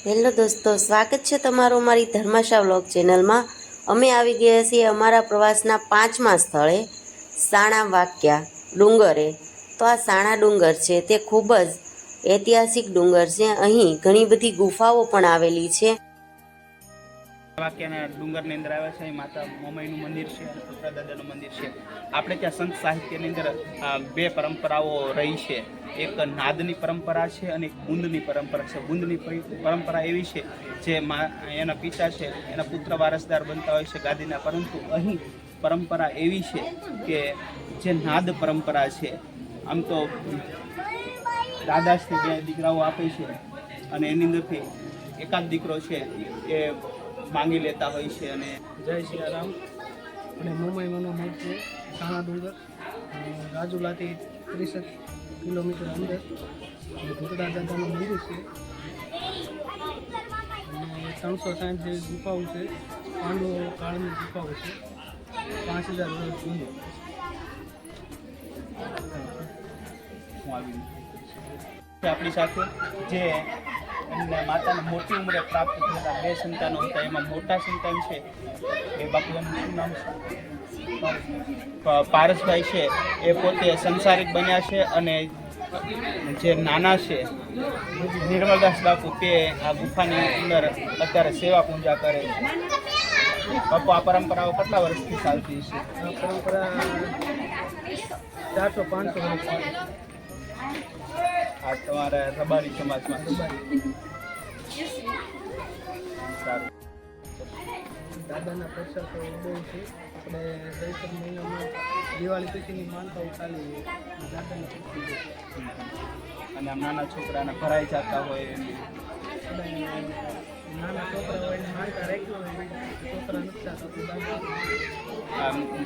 Hello દોસ્તો, સ્વાગત છે તમારું અમારી ધર્માશા વ્લોગ ચેનલમાં। અમે આવી ગયા છીએ અમારા પ્રવાસના 5મા સ્થળે સાણા વાક્યા ડુંગરે। તો આ સાણા ડુંગર છે તે ખૂબ જ ઐતિહાસિક ડુંગર છે। અહીં ઘણી બધી ગુફાઓ પણ આવેલી છે। વાક્યના ડુંગરની અંદર આવે છે માતા મોમાઈનું મંદિર છે અને પુત્ર દાદાનું મંદિર છે। આપણે ત્યાં સંત સાહિત્યની અંદર બે પરંપરાઓ રહી છે। એક નાદની પરંપરા છે અને એક બુંદની પરંપરા છે। બુંદની પરંપરા એવી છે જે એના પિતા છે એના પુત્ર વારસદાર બનતા હોય છે ગાદીના, પરંતુ અહીં પરંપરા એવી છે કે જે નાદ પરંપરા છે, આમ તો દાદાશ્રી બે દીકરાઓ આપે છે અને એની અંદરથી એકાદ દીકરો છે એ માંગી લેતા હોય છે। અને જય સિયારામ। અને મોમાઈમાંનો મઠ છે સાણા ડુંગર, રાજુલાથી 30 કિલોમીટર અંદર ભૂતડા દાદાનું મંદિર છે અને 360 જે ગુફાઓ છે, પાંડવો કાળની ગુફાઓ છે, 5000 વર્ષ જૂની। આપણી સાથે જે એમને માતાને મોટી ઉંમરે પ્રાપ્ત થયેલા બે સંતાનો હતા, એમાં મોટા સંતાન છે એ બાપુ એનું શું નામ છે, પારસભાઈ છે, એ પોતે સંસારિક બન્યા છે અને જે નાના છે નિર્મલદાસ બાપુ તે આ ગુફાની અંદર અત્યારે સેવા પૂજા કરે છે। બાપુ, આ પરંપરાઓ કેટલા વર્ષથી ચાલતી છે? આ પરંપરા 400-500 વર્ષ આ તમારા રબારી સમાજમાં સારું। દાદાના પ્રસાદ તો બહુ છે। આપણે દરેક મહિનામાં દિવાળી પછીની માનતાઓ ચાલી દાદાના પ્રસાદ અને આમ નાના છોકરાના ભરાઈ જતા હોય એની નાના છોકરા હોય એને માનતા રાખ્યું હોય, છોકરા નથી થતા તો દાદા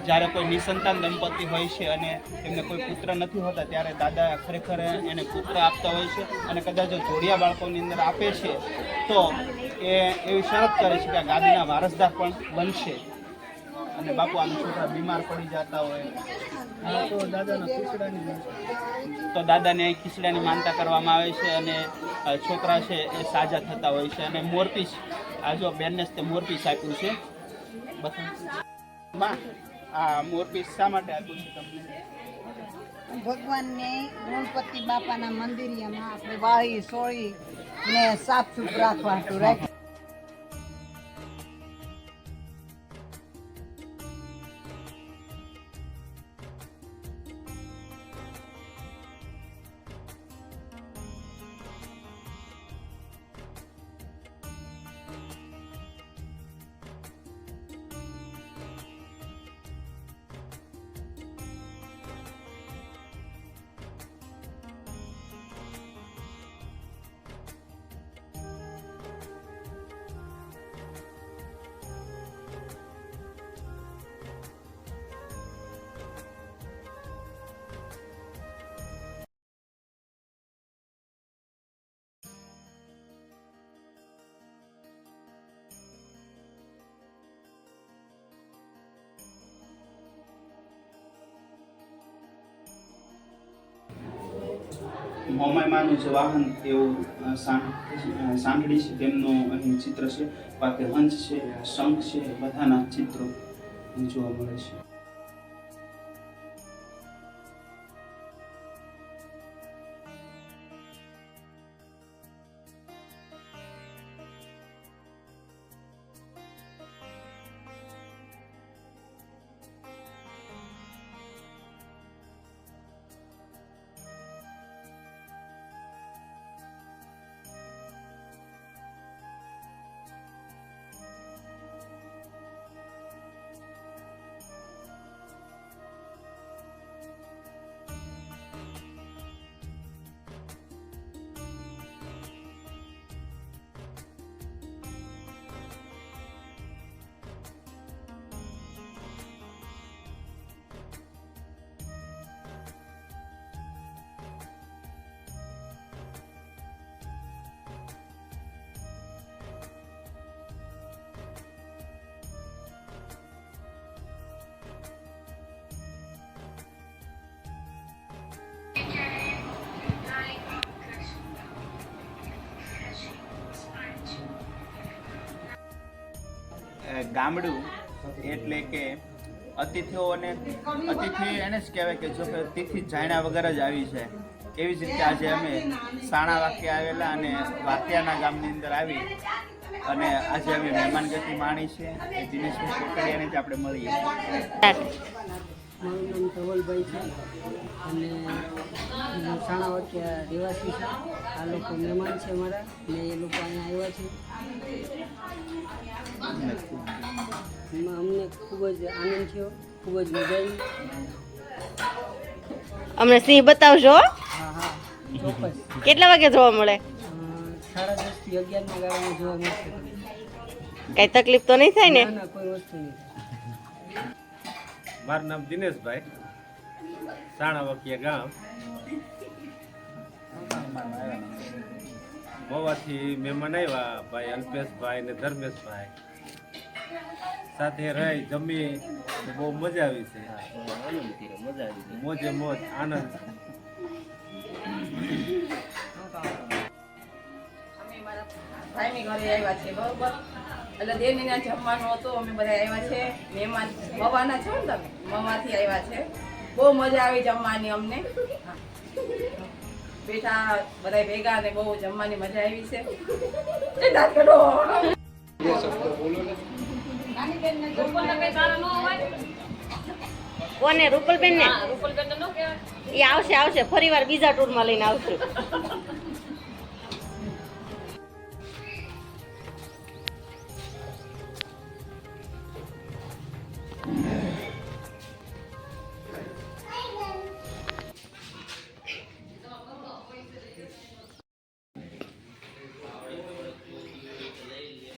જ્યારે કોઈ નિસંતાન દંપતી હોય છે અને એમને કોઈ પુત્ર નથી હોતા ત્યારે દાદા ખરેખર એને પુત્ર આપતા હોય છે અને કદાચ જો જોડિયા બાળકોની અંદર આપે છે તો એ એવી શરત કરે છે કે આ ગાદીના વારસદાર પણ બનશે। અને બાપુ, આમ છોકરા બીમાર પડી જતા હોય તો દાદાના ખીચડાની તો દાદાને ખીચડાની માનતા કરવામાં આવે છે અને છોકરા છે એ સાજા થતા હોય છે। અને મોરપીસ, આ જો બેનને તે મોરપીસ આપ્યું છે, આ મોરપીસ શા માટે આપ્યું છે તમને? ભગવાનને ગણપતિ બાપાના મંદિરમાં આપણે વાળી સોળી ને સાફ સુફ રાખવા રાખ્યું। મોમાઈમાનું જે વાહન તેવું સાંકળી છે તેમનું અહીં ચિત્ર છે, બાકી હંસ છે, શંખ છે, બધાના ચિત્રો જોવા મળે છે। ગામડું એટલે કે અતિથિઓને અતિથિ એને જ કહેવાય કે જો કે અતિથિ જાણ્યા વગર જ આવી છે. એવી જ રીતે આજે અમે સાણા વાક્ય આવેલા અને વાક્યાના ગામની અંદર આવી અને આજે અમે મહેમાનગતિ માણી છે એ દિનેશભાઈ કોટડિયાને જ આપણે મળીએ. મારું નામ ધવલભાઈ છે અને હું સાણા વાક્યા રહેવાસી છે. આ લોકો મહેમાન છે મારા ને એ લોકો અહીંયા આવ્યા છે. એમાં અમને ખૂબ જ આનંદ થયો, ખૂબ જ મજા આવી. અમને સિંહ બતાવજો હો. હા હા ચોક્કસ. કેટલા વાગે જોવા મળે? 10:30 થી 11 ના ગાળામાં જોવા મળશે. કઈ તકલીફ તો નહીં થાય ને? ના ના કોઈ વસ્તુ નહીં. મારું નામ દિનેશભાઈ, સાણા વાક્યા ગામ. મવાથી મહેમાન આવ્યા, ભાઈ અલ્પેશભાઈ ને ધર્મેશભાઈ સાથે રહી જમી તો બહુ મજા આવી છે. મોજે મોજ આનંદ. ભાઈની ઘરે આવ્યા છે બરોબર, એટલે દેરની ત્યાં જમવાનું હતું. અમે બધા આવ્યા છે મહેમાન, મવાના છો ને તમે, મવાથી આવ્યા છે. બહુ મજા આવી જમવાની અમને. બેઠા બધા ભેગા અને બહુ જમવાની મજા આવી છે. એ દાંત કાઢો. કોને? રૂપલબેન ને? એ આવશે આવશે, ફરી વાર બીજા ટૂરમાં લઈને આવશું.